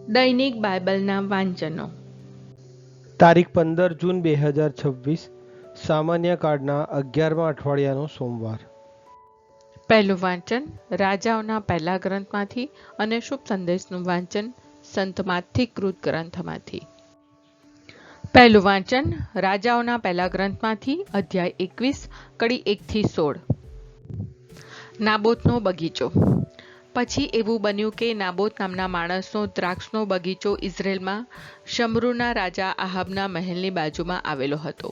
દૈનિક બાઇબલના વાંચનો. તારીખ 15 જૂન 2026, સામાન્ય કાર્ડના 11મા અઠવાડિયાનો સોમવાર. પહેલું વાંચન રાજાઓના પહેલા ગ્રંથમાંથી અને શુભ સંદેશનું વાંચન સંત માથી કૃત ગ્રંથમાંથી. પહેલું વાંચન રાજાઓના પહેલા ગ્રંથમાંથી અધ્યાય 21 કડી 1-16. નાબોતનો બગીચો. પછી એવું બન્યું કે નાબોત નામના માણસનો દ્રાક્ષનો બગીચો ઇઝરાયેલમાં શમરૂના રાજા આહાબના મહેલની બાજુમાં આવેલો હતો.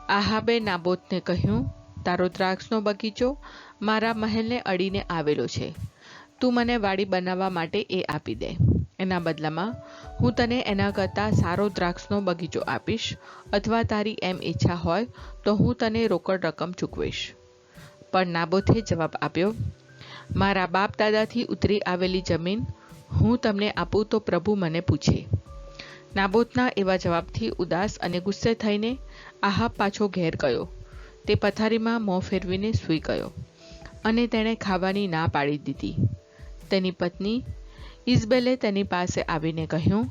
આહાબે નાબોતને કહ્યું, તારો દ્રાક્ષનો બગીચો મારા મહેલને અડીને આવેલો છે. તું મને વાડી બનાવવા માટે એ આપી દે. એના બદલામાં હું તને એના કરતાં સારો દ્રાક્ષનો બગીચો આપીશ, અથવા તારી એમ ઈચ્છા હોય તો હું તને રોકડ રકમ ચૂકવીશ. પણ નાબોતે જવાબ આપ્યો, મારા બાપ દાદાથી ઉતરી આવેલી જમીન હું તમને આપું તો પ્રભુ મને પૂછે. નાબોતના એવા જવાબથી ઉદાસ અને ગુસ્સે થઈને આહાબ પાછો ઘેર ગયો. તે પથારીમાં મોં ફેરવીને સૂઈ ગયો અને તેણે ખાવાની ના પાડી દીધી. તેની પત્ની ઇઝબેલે તેની પાસે આવીને કહ્યું,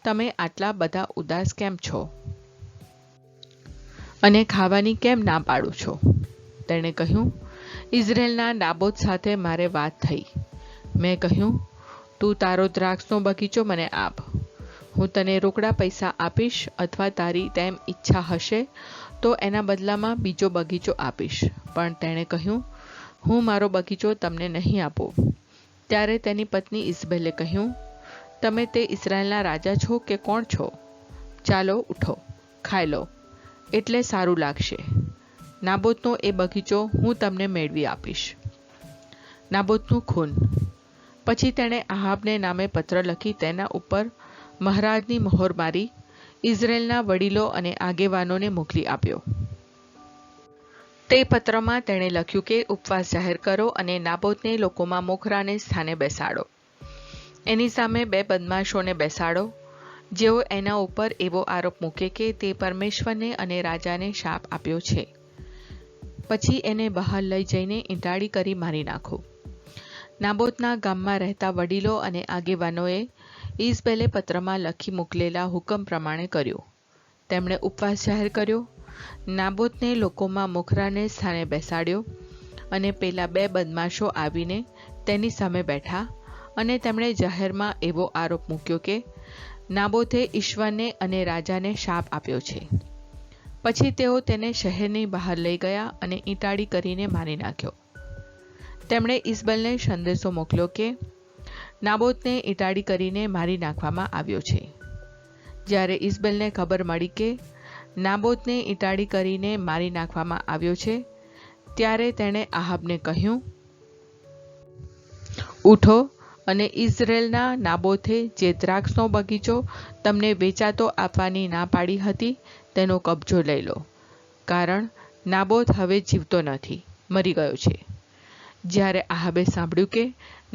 તમે આટલા બધા ઉદાસ કેમ છો અને ખાવાની કેમ ના પાડો છો? તેણે કહ્યું, ઇઝરાયેલના નાબોત સાથે મારે વાત થઈ. મેં કહ્યું, તું તારો દ્રાક્ષનો બગીચો મને આપ. હું તને રોકડા પૈસા આપીશ, અથવા તારી તેમ ઈચ્છા હશે તો એના બદલામાં બીજો બગીચો આપીશ. પણ તેણે કહ્યું, હું મારો બગીચો તમને નહીં આપું. ત્યારે તેની પત્ની ઇઝબેલે કહ્યું, તમે તે ઇઝરાયેલના રાજા છો કે કોણ છો? ચાલો ઉઠો, ખાઈ લો, એટલે સારું લાગશે. નાબોતનો એ બગીચો હું તમને મેળવી આપીશ. નાબોતનું ખૂન. પછી તેણે આહાબને નામે પત્ર લખી તેના ઉપર મહારાજની મહોર મારી ઇઝરાયેલના વડીલો અને આગેવાનોને મોકલી આપ્યો. તે પત્રમાં તેણે લખ્યું કે ઉપવાસ જાહેર કરો અને નાબોતને લોકોમાં મોખરાને સ્થાને બેસાડો. એની સામે 2 બદમાશોને બેસાડો, જેઓ એના ઉપર એવો આરોપ મૂકે કે તે પરમેશ્વરને અને રાજાને શાપ આપ્યો છે. પછી એને બહાર લઈ જઈને ઈંટાળી કરી મારી નાખો. નાબોતના ગામમાં રહેતા વડીલો અને આગેવાનોએ ઇઝબેલે પત્રમાં લખી મોકલેલા હુકમ પ્રમાણે કર્યું. તેમણે ઉપવાસ જાહેર કર્યો, નાબોતને લોકોમાં મોખરાને સ્થાને બેસાડ્યો અને પેલા 2 બદમાશો આવીને તેની સામે બેઠા અને તેમણે જાહેરમાં એવો આરોપ મૂક્યો કે નાબોતે ઈશ્વરને અને રાજાને શાપ આપ્યો છે. પછી તેઓ તેને શહેરની બહાર લઈ ગયા અને ઈંટાળી કરીને મારી નાખ્યો. તેમણે ઇઝબેલને સંદેશો મોકલ્યો કે નાબોતને ઈંટાળી કરીને મારી નાખવામાં આવ્યો છે. જ્યારે ઇઝબેલને ખબર મળી કે નાબોતને ઈંટાળી કરીને મારી નાખવામાં આવ્યો છે, ત્યારે તેણે આહાબને કહ્યું, ઉઠો અને ઇઝરાયેલના નાબોતે જે દ્રાક્ષનો બગીચો તમને વેચાતો આપવાની ના પાડી હતી તેનો કબજો લઈ લો, કારણ નાબોત હવે જીવતો નથી, મરી ગયો છે. જ્યારે આહાબે સાંભળ્યું કે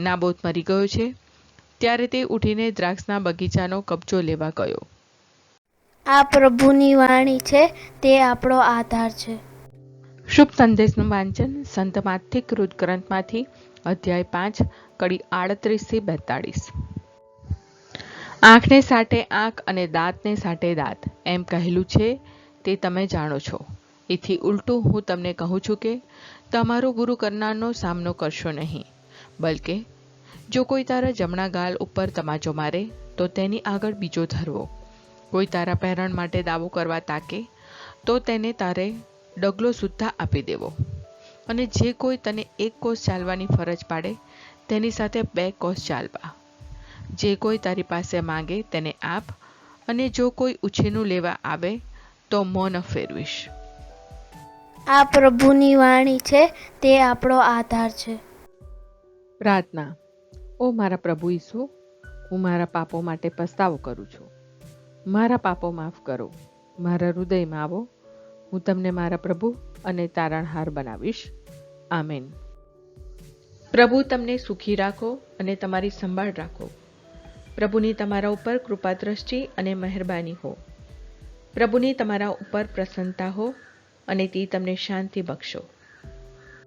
નાબોત મરી ગયો છે, ત્યારે તે ઉઠીને દ્રાક્ષના બગીચાનો કબજો લેવા ગયો. આ પ્રભુની વાણી છે, તે આપણો આધાર છે. શુભ સંદેશનું વાંચન સંત માથી કૃત ગ્રંથમાંથી અધ્યાય 5 કડી 38-42. આંખને સાટે આંખ અને દાંતને સાટે દાંત, એમ કહેલું છે તે તમે જાણો છો. એથી ઉલટું હું તમને કહું છું કે તમારું બુરું કરનારનો સામનો કરશો નહીં, બલકે જો કોઈ તારા જમણા ગાલ ઉપર તમાચો મારે તો તેની આગળ બીજો ધરવો. કોઈ તારા પહેરણ માટે દાવો કરવા તાકે તો તેને તારે ડગલો સુદ્ધા આપી દેવો. અને જે કોઈ તને 1 કોસ ચાલવાની ફરજ પાડે તેની સાથે 2 કોસ ચાલવા. જે કોઈ તારી પાસે માંગે તેને આપ, અને જો કોઈ ઉછીનું લેવા આવે તો મોં ન ફેરવીશ. આ પ્રભુની વાણી છે, તે આપણો આધાર છે. પ્રાર્થના. ઓ મારા પ્રભુ ઈસુ, હું મારા પાપો માટે પસ્તાવો કરું છું. મારા પાપો માફ કરો, મારા હૃદયમાં આવો. હું તમને મારા પ્રભુ અને તારણહાર બનાવીશ. આમેન. પ્રભુ તમને સુખી રાખો અને તમારી સંભાળ રાખો. પ્રભુની તમારા ઉપર કૃપા દ્રષ્ટિ અને મહેરબાની હો. પ્રભુની તમારા ઉપર પ્રસન્નતા હો અને તે તમને શાંતિ બક્ષો.